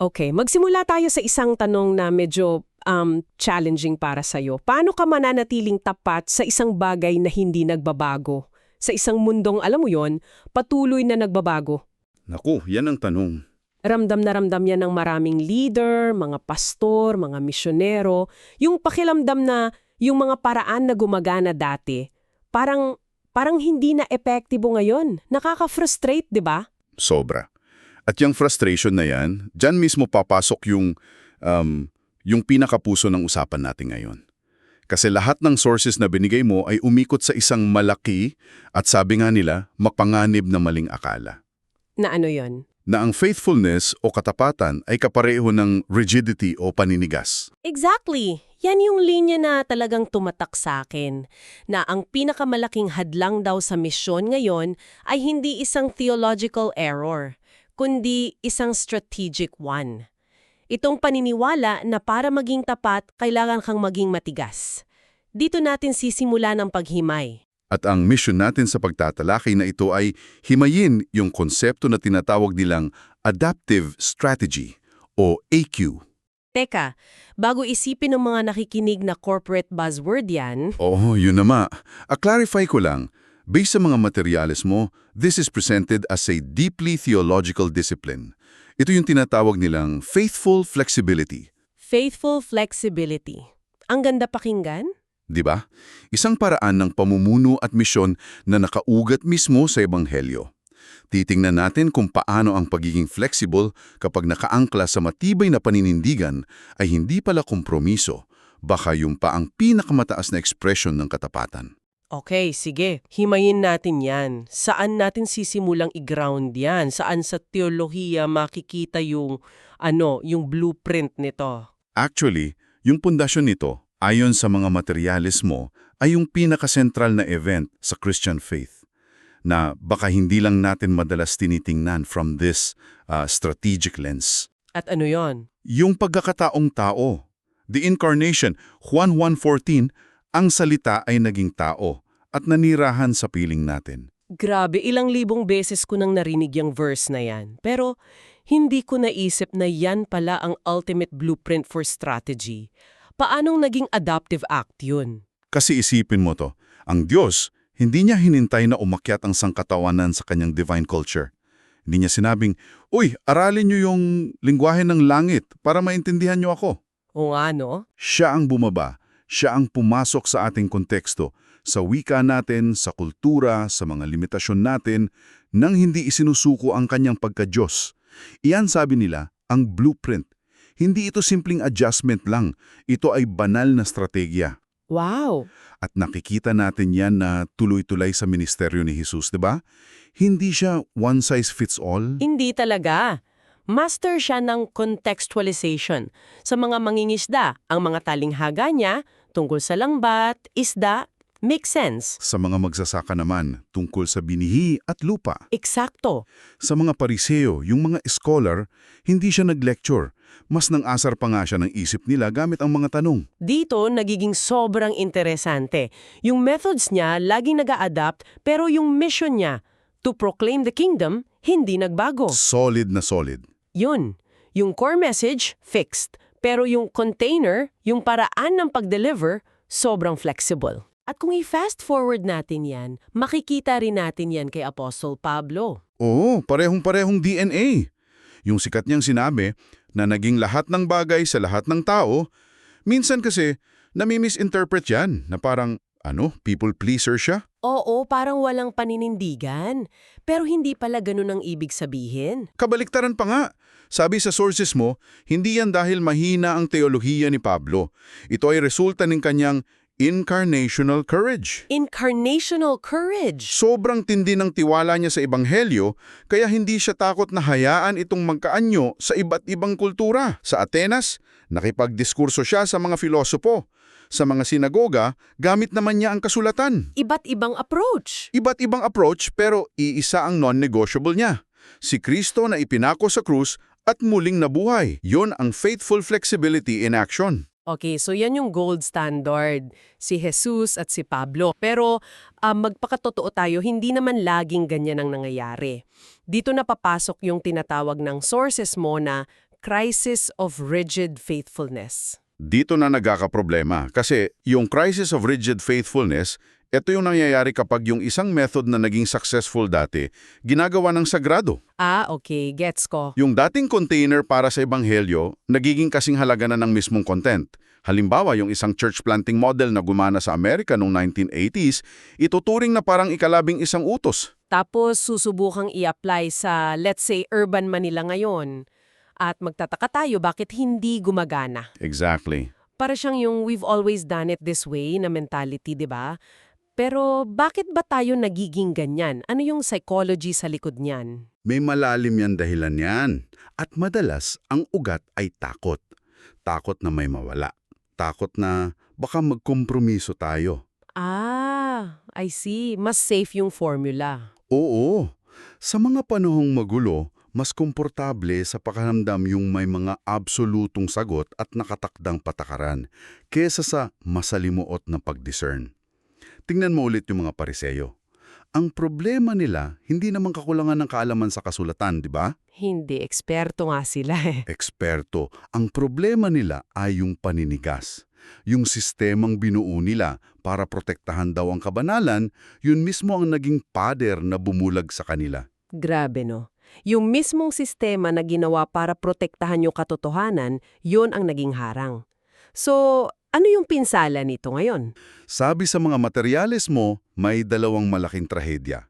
Okay, magsimula tayo sa isang tanong na medyo challenging para sa'yo. Paano ka mananatiling tapat sa isang bagay na hindi nagbabago? Sa isang mundong, alam mo yon, patuloy na nagbabago. Naku, yan ang tanong. Ramdam na ramdam yan ng maraming leader, mga pastor, mga misyonero. Yung pakiramdam na yung mga paraan na gumagana dati, parang hindi na epektibo ngayon. Nakaka-frustrate, di ba? Sobra. At yung frustration na yan, dyan mismo papasok yung pinakapuso ng usapan natin ngayon. Kasi lahat ng sources na binigay mo ay umikot sa isang malaki at sabi nga nila, mapanganib na maling akala. Na ano yon? Na ang faithfulness o katapatan ay kapareho ng rigidity o paninigas. Exactly. Yan yung linya na talagang tumatak sa akin. Na ang pinakamalaking hadlang daw sa misyon ngayon ay hindi isang theological error, kundi isang strategic one. Itong paniniwala na para maging tapat, kailangan kang maging matigas. Dito natin sisimula ng paghimay. At ang mission natin sa pagtatalakay na ito ay himayin yung konsepto na tinatawag nilang adaptive strategy o AQ. Teka, bago isipin ng mga nakikinig na corporate buzzword yan, Oo, yun na. A-clarify ko lang, based sa mga materyales mo, this is presented as a deeply theological discipline. Ito yung tinatawag nilang faithful flexibility. faithful flexibility. Ang ganda pakinggan? Di ba? Isang paraan ng pamumuno at misyon na nakaugat mismo sa Ebanghelyo. Titingnan natin kung paano ang pagiging flexible kapag nakaangkla sa matibay na paninindigan ay hindi pala kompromiso, baka yung pa ang pinakamataas na ekspresyon ng katapatan. Okay, sige. Himayin natin yan. Saan natin sisimulang i-ground yan? Saan sa teolohiya makikita yung blueprint nito? Actually, yung pundasyon nito, ayon sa mga materyales mo, ay yung pinakasentral na event sa Christian faith na baka hindi lang natin madalas tinitingnan from this strategic lens. At ano yon? Yung pagkakataong tao, the incarnation, Juan 1:14, ang salita ay naging tao at nanirahan sa piling natin. Grabe, ilang libong beses ko nang narinig yung verse na yan. Pero hindi ko naisip na yan pala ang ultimate blueprint for strategy. Paanong naging adaptive act yun? Kasi isipin mo to, ang Diyos, hindi niya hinintay na umakyat ang sangkatawanan sa kanyang divine culture. Hindi niya sinabing, "Uy, aralin niyo yung lingwahe ng langit para maintindihan niyo ako." O nga, no? Siya ang bumaba, siya ang pumasok sa ating konteksto, sa wika natin, sa kultura, sa mga limitasyon natin, nang hindi isinusuko ang kanyang pagka-Diyos. Iyan sabi nila, ang blueprint. Hindi ito simpleng adjustment lang, ito ay banal na strategya. Wow! At nakikita natin yan na tuloy-tuloy sa ministeryo ni Jesus, di ba? Hindi siya one size fits all. Hindi talaga. Master siya ng contextualization. Sa mga mangingisda, ang mga talinghaga niya tungkol sa lambat, isda, makes sense. Sa mga magsasaka naman, tungkol sa binihi at lupa. Eksakto. Sa mga pariseo, yung mga scholar, hindi siya nag-lecture. Mas nang-asar pa nga siya ng isip nila gamit ang mga tanong. Dito, nagiging sobrang interesante. Yung methods niya, laging nag-a-adapt, pero yung mission niya, to proclaim the kingdom, hindi nagbago. Solid na solid. Yun. Yung core message, fixed. Pero yung container, yung paraan ng pag-deliver, sobrang flexible. At kung i-fast forward natin yan, makikita rin natin yan kay Apostle Pablo. Oo, parehong-parehong DNA. Yung sikat niyang sinabi na naging lahat ng bagay sa lahat ng tao, minsan kasi nami-misinterpret yan na parang, people pleaser siya. Oo, parang walang paninindigan. Pero hindi pala ganun ang ibig sabihin. Kabaliktaran pa nga. Sabi sa sources mo, hindi yan dahil mahina ang teolohiya ni Pablo. Ito ay resulta ng kanyang incarnational courage. Incarnational courage. Sobrang tindi ng tiwala niya sa Ebanghelyo, kaya hindi siya takot na hayaan itong magkaanyo sa iba't ibang kultura. Sa Atenas, nakipagdiskurso siya sa mga filosopo. Sa mga sinagoga, gamit naman niya ang kasulatan. Iba't ibang approach. Iba't ibang approach pero iisa ang non-negotiable niya. Si Kristo na ipinako sa krus at muling nabuhay. Yon ang faithful flexibility in action. Okay, so yan yung gold standard, si Jesus at si Pablo. Pero magpakatotoo tayo, hindi naman laging ganyan ang nangyayari. Dito na papasok yung tinatawag ng sources mo na crisis of rigid faithfulness. Dito na nagkakaproblema kasi yung crisis of rigid faithfulness, ito yung nangyayari kapag yung isang method na naging successful dati, ginagawa ng sagrado. Okay, gets ko. Yung dating container para sa ebanghelyo, nagiging kasing halaga na ng mismong content. Halimbawa, yung isang church planting model na gumana sa Amerika noong 1980s, ituturing na parang ika-11 utos. Tapos susubukang i-apply sa, let's say, urban Manila ngayon. At magtataka tayo bakit hindi gumagana. Exactly. Para siyang yung we've always done it this way na mentality, di ba? Pero bakit ba tayo nagiging ganyan? Ano yung psychology sa likod niyan? May malalim yan dahilan yan. At madalas, ang ugat ay takot. Takot na may mawala. Takot na baka magkompromiso tayo. I see. Mas safe yung formula. Oo. Sa mga panahong magulo, mas komportable sa pakiramdam yung may mga absolutong sagot at nakatakdang patakaran kesa sa masalimuot na pag-discern. Tingnan mo ulit yung mga Pariseyo. Ang problema nila, hindi naman kakulangan ng kaalaman sa kasulatan, di ba? Hindi, eksperto nga sila eh. Eksperto. Ang problema nila ay yung paninigas. Yung sistemang binuo nila para protektahan daw ang kabanalan, yun mismo ang naging pader na bumulag sa kanila. Grabe no. Yung mismong sistema na ginawa para protektahan yung katotohanan, yun ang naging harang. So, ano yung pinsala nito ngayon? Sabi sa mga materyales mo, may dalawang malaking trahedya.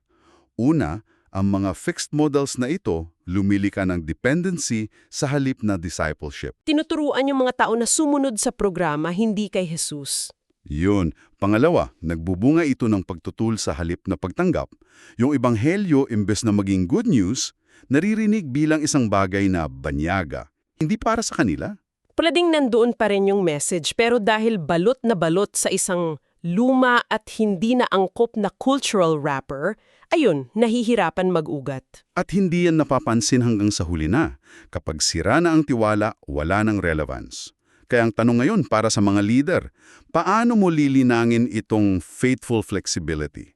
Una, ang mga fixed models na ito, lumili ka ng dependency sa halip na discipleship. Tinuturuan yung mga tao na sumunod sa programa, hindi kay Jesus. Yun. Pangalawa, nagbubunga ito ng pagtutul sa halip na pagtanggap. Yung ebanghelyo, imbes na maging good news, naririnig bilang isang bagay na banyaga. Hindi para sa kanila. Pwedeng nandoon pa rin yung message, pero dahil balot na balot sa isang luma at hindi na angkop na cultural wrapper, ayun, nahihirapan mag-ugat. At hindi yan napapansin hanggang sa huli na. Kapag sira na ang tiwala, wala ng relevance. Kaya ang tanong ngayon para sa mga leader, paano mo lilinangin itong faithful flexibility?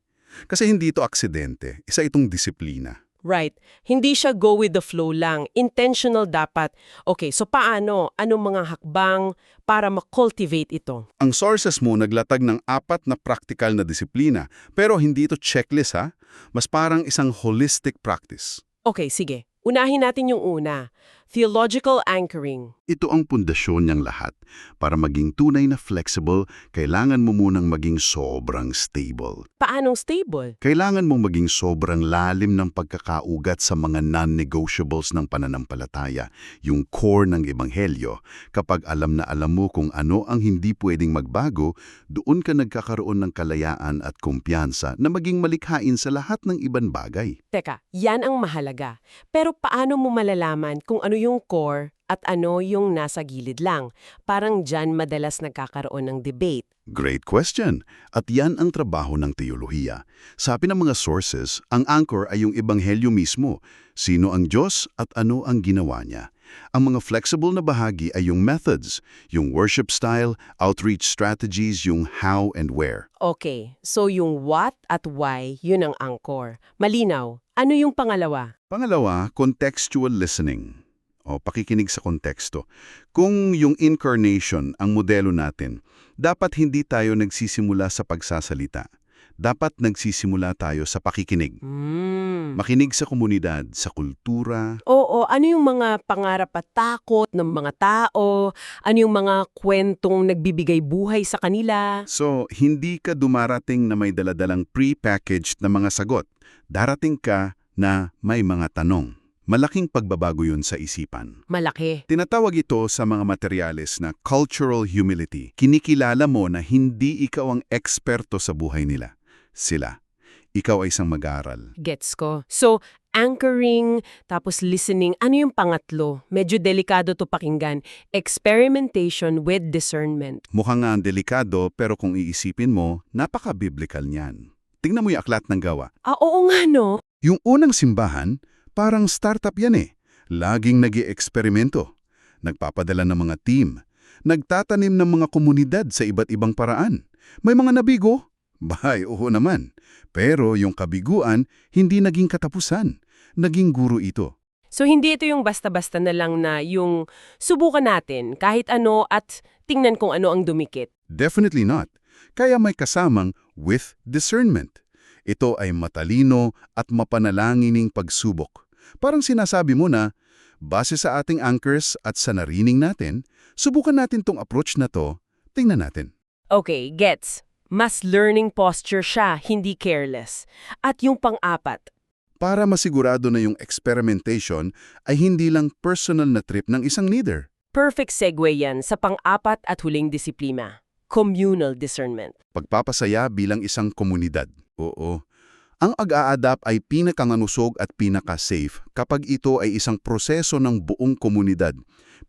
Kasi hindi ito aksidente, isa itong disiplina. Right. Hindi siya go with the flow lang. Intentional dapat. Okay, so paano? Anong mga hakbang para ma-cultivate ito? Ang sources mo naglatag ng 4 na practical na disiplina, pero hindi ito checklist ha. Mas parang isang holistic practice. Okay, sige. Unahin natin yung una. Theological anchoring. Ito ang pundasyon niyang lahat. Para maging tunay na flexible, kailangan mo munang maging sobrang stable. Paanong stable? Kailangan mong maging sobrang lalim ng pagkakaugat sa mga non-negotiables ng pananampalataya, yung core ng ebanghelyo. Kapag alam na alam mo kung ano ang hindi pwedeng magbago, doon ka nagkakaroon ng kalayaan at kumpiyansa na maging malikhain sa lahat ng ibang bagay. Teka, yan ang mahalaga. Pero paano mo malalaman kung ano yung core at ano yung nasa gilid lang? Parang dyan madalas nagkakaroon ng debate. Great question. At yan ang trabaho ng teolohiya. Sabi ng mga sources, ang anchor ay yung ebanghelyo mismo. Sino ang Diyos at ano ang ginawa niya. Ang mga flexible na bahagi ay yung methods, yung worship style, outreach strategies, yung how and where. Okay, so yung what at why, yun ang anchor. Malinaw. Ano yung pangalawa? Pangalawa, contextual listening. O pakikinig sa konteksto. Kung yung incarnation ang modelo natin, dapat hindi tayo nagsisimula sa pagsasalita. Dapat nagsisimula tayo sa pakikinig. Makinig sa komunidad, sa kultura. Oo, ano yung mga pangarap at takot ng mga tao? Ano yung mga kwentong nagbibigay buhay sa kanila? So, hindi ka dumarating na may daladalang pre-packaged na mga sagot. Darating ka na may mga tanong. Malaking pagbabago yun sa isipan. Malaki. Tinatawag ito sa mga materyales na cultural humility. Kinikilala mo na hindi ikaw ang eksperto sa buhay nila. Sila. Ikaw ay isang mag-aaral. Gets ko. So, anchoring, tapos listening. Ano yung pangatlo? Medyo delikado to pakinggan. Experimentation with discernment. Mukhang nga ang delikado pero kung iisipin mo, napaka-biblical niyan. Tingnan mo yung aklat ng Gawa. Oo nga no. Yung unang simbahan, parang startup yan eh. Laging nag-i-eksperimento. Nagpapadala ng mga team. Nagtatanim ng mga komunidad sa iba't ibang paraan. May mga nabigo? Bahay, oo naman. Pero yung kabiguan, hindi naging katapusan. Naging guro ito. So hindi ito yung basta-basta na lang na yung subukan natin kahit ano at tingnan kung ano ang dumikit. Definitely not. Kaya may kasamang with discernment. Ito ay matalino at mapanalangining pagsubok. Parang sinasabi mo na, base sa ating anchors at sa narining natin, subukan natin tong approach na to, tingnan natin. Okay, gets. Mas learning posture siya, hindi careless. At yung pang-apat, Para masigurado na yung experimentation ay hindi lang personal na trip ng isang leader. perfect segue yan sa pang-apat at huling disiplina, communal discernment. Pagpapasaya bilang isang komunidad. Oo. Ang ag-a-adapt ay pinakanganusog at pinaka-safe kapag ito ay isang proseso ng buong komunidad.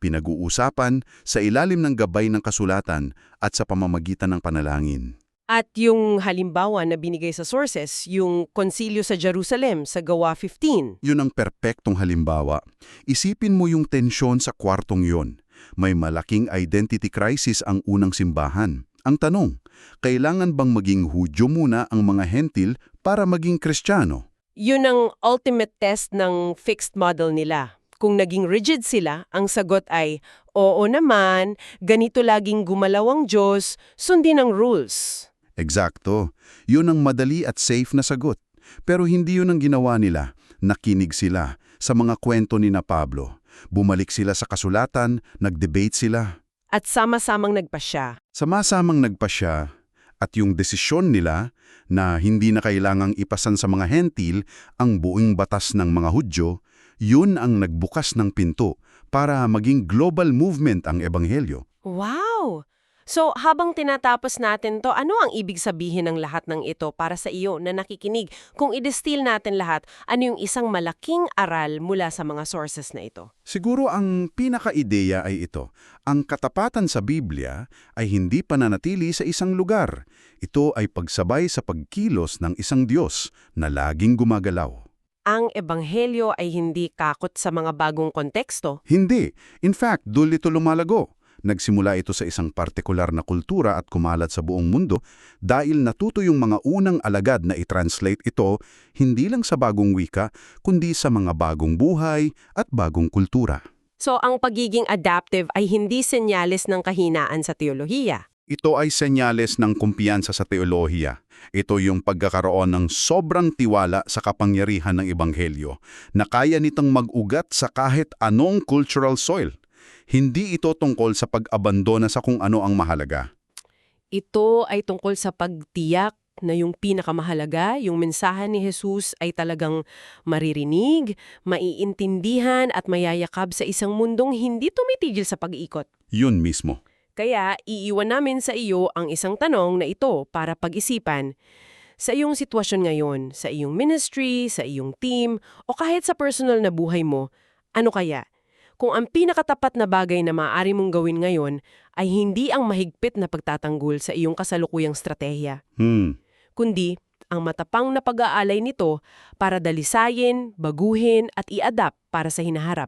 Pinag-uusapan sa ilalim ng gabay ng kasulatan at sa pamamagitan ng panalangin. At yung halimbawa na binigay sa sources, yung konsilyo sa Jerusalem sa Gawa 15. Yun ang perpektong halimbawa. Isipin mo yung tensyon sa kwartong yon. May malaking identity crisis ang unang simbahan. Ang tanong, kailangan bang maging Hudyo muna ang mga Hentil para maging Kristiyano? Yun ang ultimate test ng fixed model nila. Kung naging rigid sila, ang sagot ay, oo naman, ganito laging gumalaw ang Diyos, sundin ang rules. Eksakto. Yun ang madali at safe na sagot. Pero hindi yun ang ginawa nila. Nakinig sila sa mga kwento ni na Pablo. Bumalik sila sa kasulatan, nag-debate sila. At sama-samang nagpasya. Sama-samang nagpasya at yung desisyon nila na hindi na kailangang ipasan sa mga Hentil ang buong batas ng mga Hudyo, yun ang nagbukas ng pinto para maging global movement ang Ebanghelyo. Wow! So, habang tinatapos natin to, ano ang ibig sabihin ng lahat ng ito para sa iyo na nakikinig? Kung i-distill natin lahat, ano yung isang malaking aral mula sa mga sources na ito? Siguro ang pinaka-ideya ay ito. Ang katapatan sa Biblia ay hindi pananatili sa isang lugar. Ito ay pagsabay sa pagkilos ng isang Diyos na laging gumagalaw. Ang ebanghelyo ay hindi kakot sa mga bagong konteksto. Hindi. In fact, doon ito lumalago. Nagsimula ito sa isang partikular na kultura at kumalat sa buong mundo dahil natuto yung mga unang alagad na i-translate ito hindi lang sa bagong wika, kundi sa mga bagong buhay at bagong kultura. So, ang pagiging adaptive ay hindi senyales ng kahinaan sa teolohiya. Ito ay senyales ng kumpiyansa sa teolohiya. Ito yung pagkakaroon ng sobrang tiwala sa kapangyarihan ng Ebanghelyo na kaya nitong mag-ugat sa kahit anong cultural soil. Hindi ito tungkol sa pag-abandona sa kung ano ang mahalaga. Ito ay tungkol sa pagtiyak na yung pinakamahalaga, yung mensahe ni Jesus ay talagang maririnig, maiintindihan at mayayakab sa isang mundong hindi tumitigil sa pag-iikot. Yun mismo. Kaya iiwan namin sa iyo ang isang tanong na ito para pag-isipan. Sa iyong sitwasyon ngayon, sa iyong ministry, sa iyong team, o kahit sa personal na buhay mo, ano kaya? Kung ang pinakatapat na bagay na maaari mong gawin ngayon ay hindi ang mahigpit na pagtatanggol sa iyong kasalukuyang stratehiya, kundi ang matapang na pag-aalay nito para dalisayin, baguhin at i-adapt para sa hinaharap.